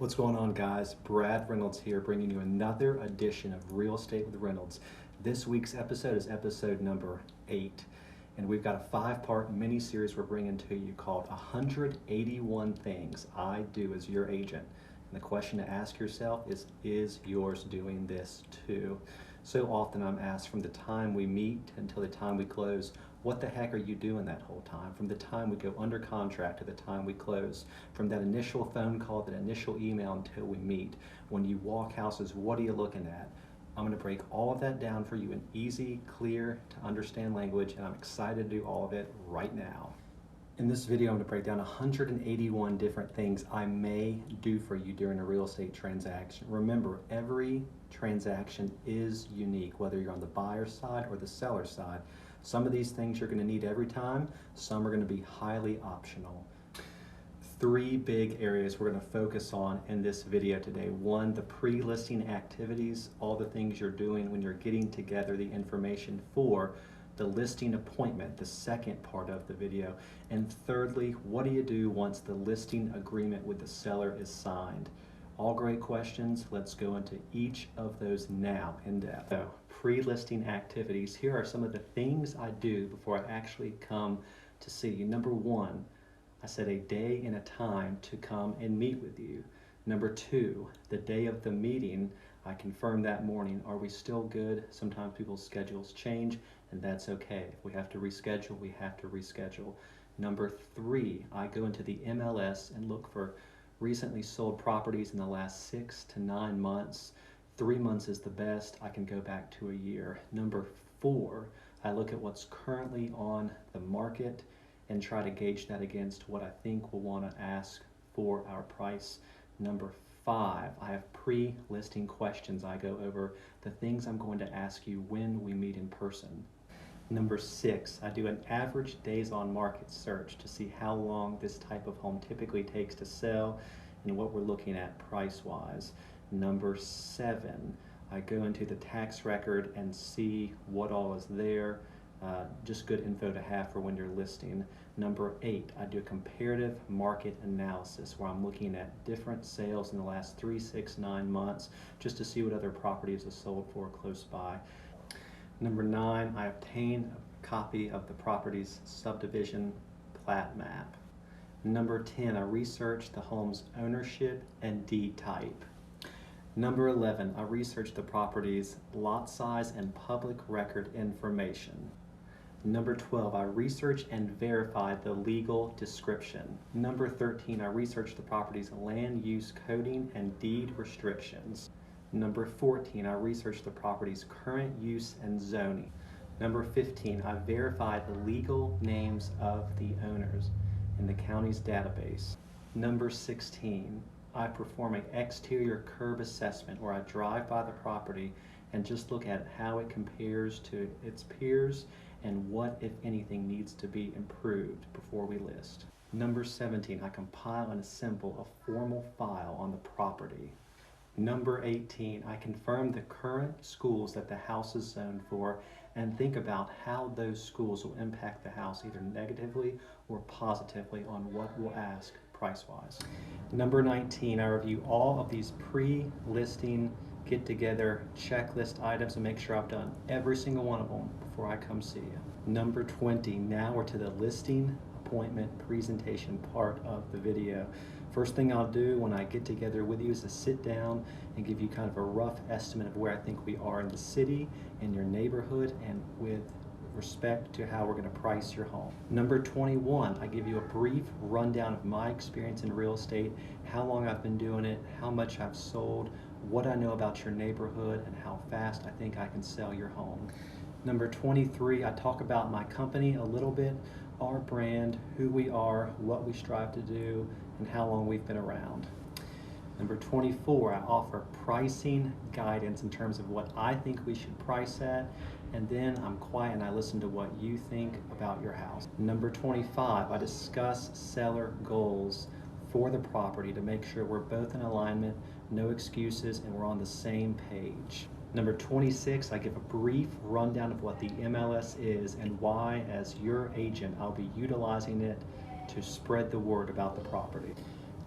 What's going on, guys? Brad Reynolds here, bringing you another edition of Real Estate with Reynolds. This week's episode is episode number 8, and we've got a 5-part mini-series we're bringing to you called 181 Things I Do as Your Agent. And the question to ask yourself is yours doing this too? So often I'm asked, from the time we meet until the time we close, what the heck are you doing that whole time? From the time we go under contract to the time we close, from that initial phone call, that initial email until we meet. When you walk houses, what are you looking at? I'm going to break all of that down for you in easy, clear to understand language, and I'm excited to do all of it right now. In this video, I'm going to break down 181 different things I may do for you during a real estate transaction. Remember, every transaction is unique, whether you're on the buyer side or the seller side. Some of these things you're going to need every time, some are going to be highly optional. 3 big areas we're going to focus on in this video today. 1, the pre-listing activities, all the things you're doing when you're getting together the information for the listing appointment, the second part of the video. And thirdly, what do you do once the listing agreement with the seller is signed? All great questions. Let's go into each of those now in depth. So, pre-listing activities. Here are some of the things I do before I actually come to see you. Number 1, I set a day and a time to come and meet with you. Number 2, the day of the meeting, I confirm that morning. Are we still good? Sometimes people's schedules change, and that's okay. If we have to reschedule, we have to reschedule. Number 3, I go into the MLS and look for recently sold properties in the last 6 to 9 months. 3 months is the best. I can go back to a year. Number 4, I look at what's currently on the market and try to gauge that against what I think we'll want to ask for our price. Number 5, I have pre-listing questions. I go over the things I'm going to ask you when we meet in person. Number 6, I do an average days on market search to see how long this type of home typically takes to sell and what we're looking at price-wise. Number 7, I go into the tax record and see what all is there. Just good info to have for when you're listing. Number 8, I do a comparative market analysis where I'm looking at different sales in the last 3, 6, 9 months just to see what other properties are sold for close by. Number 9, I obtain a copy of the property's subdivision plat map. Number 10, I research the home's ownership and deed type. Number 11, I research the property's lot size and public record information. Number 12, I research and verify the legal description. Number 13, I research the property's land use coding and deed restrictions. Number 14, I research the property's current use and zoning. Number 15, I verify the legal names of the owners in the county's database. Number 16, I perform an exterior curb assessment where I drive by the property and just look at how it compares to its peers and what, if anything, needs to be improved before we list. Number 17, I compile and assemble a formal file on the property. Number 18, I confirm the current schools that the house is zoned for and think about how those schools will impact the house either negatively or positively on what we'll ask price-wise. Number 19, I review all of these pre-listing get-together checklist items and make sure I've done every single one of them before I come see you. Number 20, now we're to the listing appointment presentation part of the video. First thing I'll do when I get together with you is to sit down and give you kind of a rough estimate of where I think we are in the city, in your neighborhood, and with respect to how we're going to price your home. Number 21, I give you a brief rundown of my experience in real estate, how long I've been doing it, how much I've sold, what I know about your neighborhood, and how fast I think I can sell your home. Number 23, I talk about my company a little bit, our brand, who we are, what we strive to do, and how long we've been around. Number 24, I offer pricing guidance in terms of what I think we should price at, and then I'm quiet and I listen to what you think about your house. Number 25, I discuss seller goals for the property to make sure we're both in alignment, no excuses, and we're on the same page. Number 26, I give a brief rundown of what the MLS is and why, as your agent, I'll be utilizing it to spread the word about the property.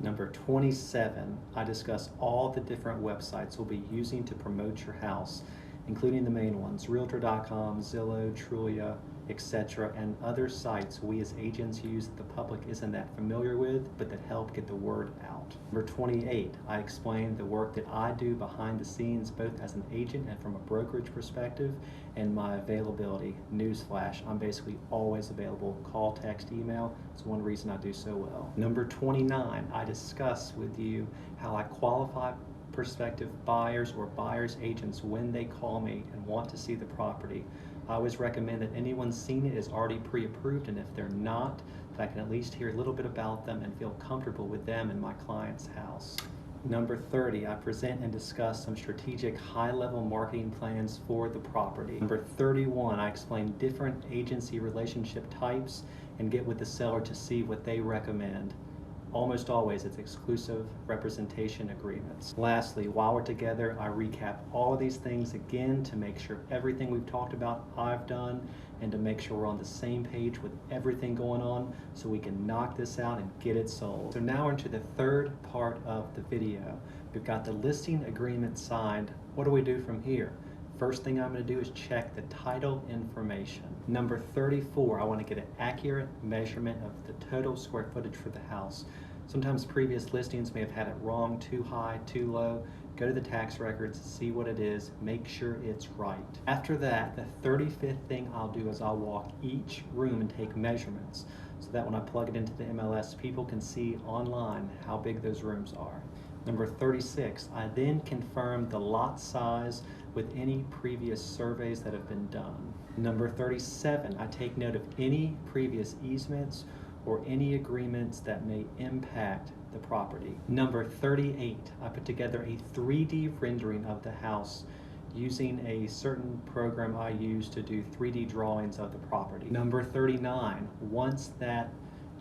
Number 27, I discuss all the different websites we'll be using to promote your house, including the main ones, Realtor.com, Zillow, Trulia, etc., and other sites we as agents use that the public isn't that familiar with, but that help get the word out. Number 28, I explain the work that I do behind the scenes, both as an agent and from a brokerage perspective, and my availability. Newsflash, I'm basically always available. Call, text, email. It's one reason I do so well. Number 29, I discuss with you how I qualify prospective buyers or buyers agents when they call me and want to see the property. I always recommend that anyone seen it is already pre-approved, and if they're not, that I can at least hear a little bit about them and feel comfortable with them in my client's house. Number 30, I present and discuss some strategic high-level marketing plans for the property. Number 31, I explain different agency relationship types and get with the seller to see what they recommend. Almost always it's exclusive representation agreements. Lastly, while we're together, I recap all of these things again to make sure everything we've talked about I've done, and to make sure we're on the same page with everything going on so we can knock this out and get it sold. So now we're into the third part of the video. We've got the listing agreement signed. What do we do from here? First thing I'm going to do is check the title information. Number 34, I want to get an accurate measurement of the total square footage for the house. Sometimes previous listings may have had it wrong, too high, too low. Go to the tax records, see what it is, make sure it's right. After that, the 35th thing I'll do is I'll walk each room and take measurements so that when I plug it into the MLS, people can see online how big those rooms are. Number 36, I then confirm the lot size with any previous surveys that have been done. Number 37, I take note of any previous easements or any agreements that may impact the property. Number 38, I put together a 3D rendering of the house using a certain program I use to do 3D drawings of the property. Number 39, once that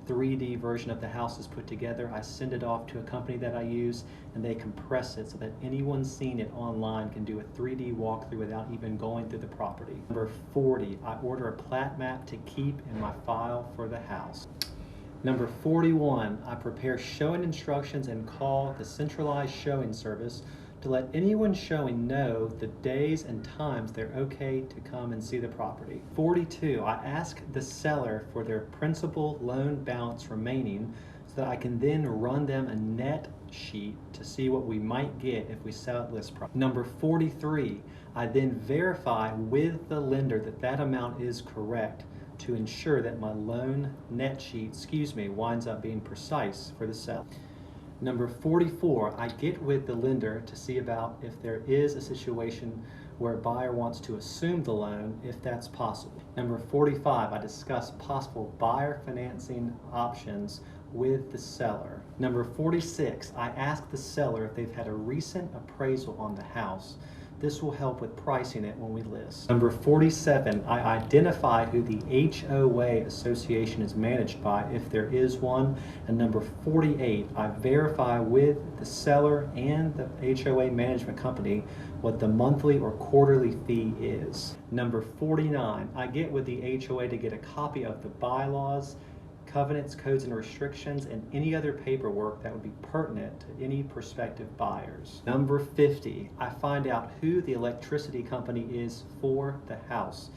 3D version of the house is put together, I send it off to a company that I use, and they compress it so that anyone seeing it online can do a 3D walkthrough without even going through the property. Number 40, I order a plat map to keep in my file for the house. Number 41, I prepare showing instructions and call the centralized showing service to let anyone showing know the days and times they're okay to come and see the property. 42, I ask the seller for their principal loan balance remaining so that I can then run them a net sheet to see what we might get if we sell at list price. Number 43, I then verify with the lender that that amount is correct to ensure that my loan net sheet, winds up being precise for the seller. Number 44, I get with the lender to see about if there is a situation where a buyer wants to assume the loan, if that's possible. Number 45, I discuss possible buyer financing options with the seller. Number 46, I ask the seller if they've had a recent appraisal on the house. This will help with pricing it when we list. Number 47, I identify who the HOA association is managed by, if there is one. And number 48, I verify with the seller and the HOA management company what the monthly or quarterly fee is. Number 49, I get with the HOA to get a copy of the bylaws, covenants, codes, and restrictions, and any other paperwork that would be pertinent to any prospective buyers. Number 50, I find out who the electricity company is for the house.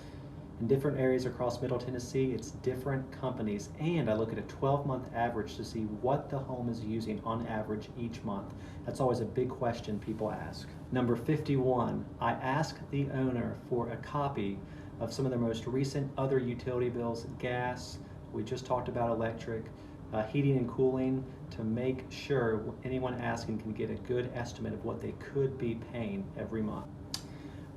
In different areas across Middle Tennessee, it's different companies, and I look at a 12-month average to see what the home is using on average each month. That's always a big question people ask. Number 51, I ask the owner for a copy of some of their most recent other utility bills, gas, we just talked about electric, heating and cooling, to make sure anyone asking can get a good estimate of what they could be paying every month.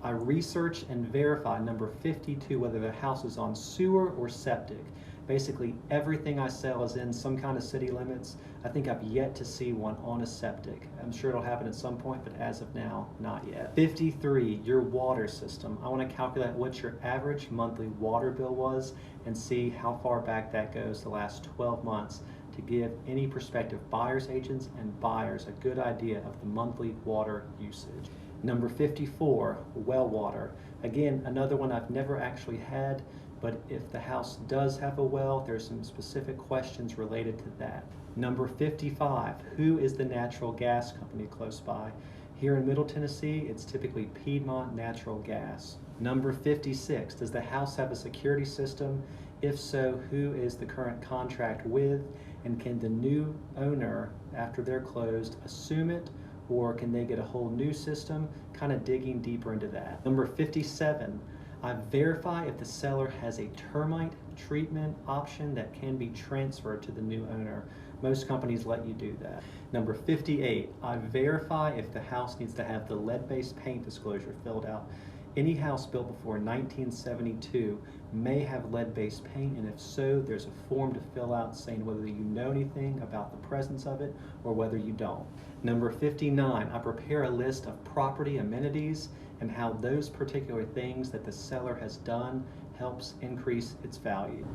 I research and verify, number 52, whether the house is on sewer or septic. Basically, everything I sell is in some kind of city limits. I think I've yet to see one on a septic. I'm sure it'll happen at some point, but as of now, not yet. 53, your water system. I want to calculate what your average monthly water bill was and see how far back that goes the last 12 months to give any prospective buyers agents and buyers a good idea of the monthly water usage. Number 54, well water. Again, another one I've never actually had, but if the house does have a well, there's some specific questions related to that. Number 55, who is the natural gas company close by? Here in Middle Tennessee, it's typically Piedmont Natural Gas. Number 56, does the house have a security system? If so, who is the current contract with? And can the new owner, after they're closed, assume it? Or can they get a whole new system? Kind of digging deeper into that. Number 57, I verify if the seller has a termite treatment option that can be transferred to the new owner. Most companies let you do that. Number 58, I verify if the house needs to have the lead-based paint disclosure filled out. Any house built before 1972 may have lead-based paint, and if so, there's a form to fill out saying whether you know anything about the presence of it or whether you don't. Number 59, I prepare a list of property amenities and how those particular things that the seller has done helps increase its value.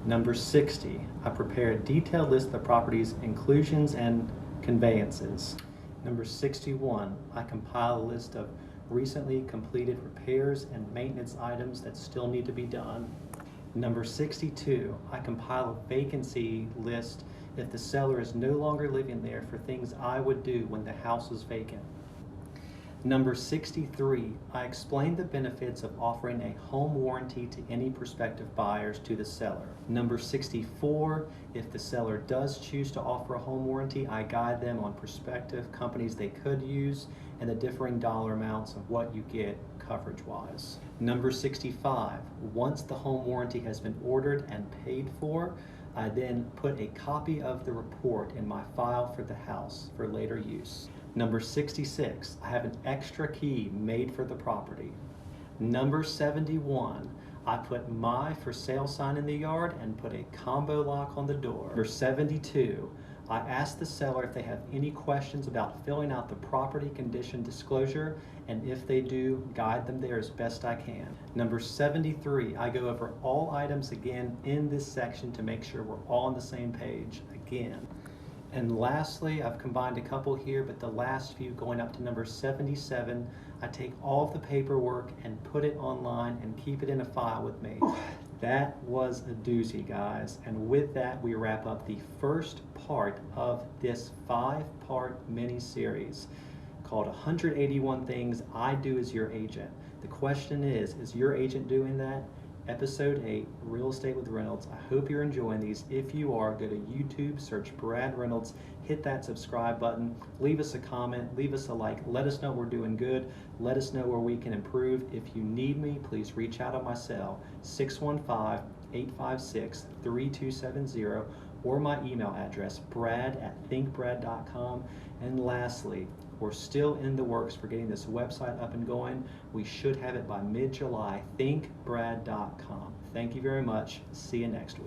Number 60, I prepare a detailed list of the property's inclusions and conveyances. Number 61, I compile a list of recently completed repairs and maintenance items that still need to be done. Number 62, I compile a vacancy list if the seller is no longer living there for things I would do when the house is vacant. Number 63, I explain the benefits of offering a home warranty to any prospective buyers to the seller. Number 64, if the seller does choose to offer a home warranty, I guide them on prospective companies they could use and the differing dollar amounts of what you get coverage-wise. Number 65, once the home warranty has been ordered and paid for, I then put a copy of the report in my file for the house for later use. Number 66, I have an extra key made for the property. Number 71, I put my for sale sign in the yard and put a combo lock on the door. Number 72, I ask the seller if they have any questions about filling out the property condition disclosure, and if they do, guide them there as best I can. Number 73, I go over all items again in this section to make sure we're all on the same page again. And lastly, I've combined a couple here, but the last few going up to number 77, I take all of the paperwork and put it online and keep it in a file with me. That was a doozy, guys. And with that, we wrap up the first part of this 5-part mini-series called 181 Things I Do as Your Agent. The question is your agent doing that? Episode 8, Real Estate with Reynolds. I hope you're enjoying these. If you are, go to YouTube, search Brad Reynolds, hit that subscribe button, leave us a comment, leave us a like, let us know we're doing good, let us know where we can improve. If you need me, please reach out on my cell, 615-856-3270, or my email address, brad@thinkbrad.com. And lastly, we're still in the works for getting this website up and going. We should have it by mid-July, thinkbrad.com. Thank you very much. See you next week.